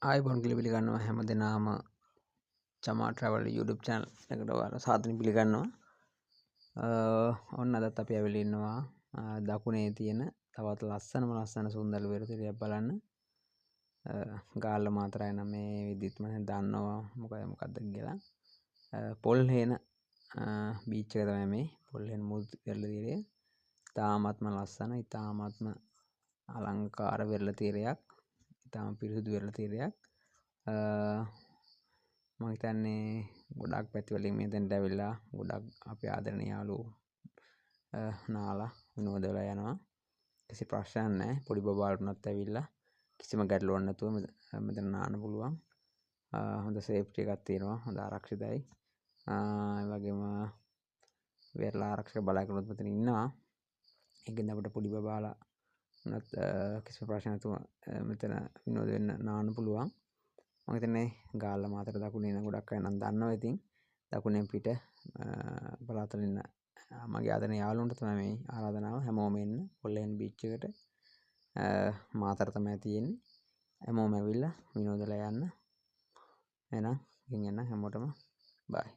ආයිබෝන් කියලා පිළිගන්නවා හැම දෙනාම චමා ට්‍රැවල් YouTube channel එකට ඔයාලා සාදරයෙන් පිළිගන්නවා. ඔන්න අදත් අපි ඇවිල්ලා ඉන්නවා දකුණේ තියෙන තවත් ලස්සන සුන්දර වෙරතිරියක් බලන්න. ගාල්ල මාතරයි නම් මේ විදිහට මම දන්නවා මොකක්ද කියලා. පොල්හේන බීච් එක තමයි මේ පොල්හේන මුල් වෙරළතිරය. තාමත්ම ලස්සන, ඊ타මත්ම අලංකාර වෙරළතිරයක්. ඉතාම පිරිසිදු වෙරළතිරයක්. මම හිතන්නේ ගොඩක් පැති වලින් මෙතෙන්ට ඇවිල්ලා ගොඩක් අපේ ආදරණීය යාළුවෝ නාලා විනෝද වෙලා යනවා. කිසි ප්‍රශ්නයක් නැහැ. පොඩි බබාලටුනත් ඇවිල්ලා කිසිම ගැටලුවක් නැතුව මෙතන නාන්න පුළුවන්. හොඳ සේෆ්ටි එකක් තියෙනවා. හොඳ ආරක්ෂිතයි. ඒ වගේම වෙරළ ආරක්ෂක බලාගෙන මෙතන ඉන්නවා. ඒකෙන් අපිට පොඩි බබාලා උනත් කිසිම ප්‍රශ්නයක් නැතුව මෙතන විනෝද වෙන්න නාන්න පුළුවන්. මම හිතන්නේ ගාල්ල මාතර දකුණේ ඉන්න ගොඩක් අය නම් දන්නවා. ඉතින් දකුණෙන් පිට පළාතවල ඉන්න මගේ ආදරණීය යාළුවන්ට තමයි මේ ආරාධනාව. හැමෝම එන්න පොල්ලේන් බීච් එකට. මාතර තමයි තියෙන්නේ. හැමෝම ඇවිල්ලා විනෝදලා යන්න. එහෙනම් ඉතින් එන්න හැමෝටම බයි.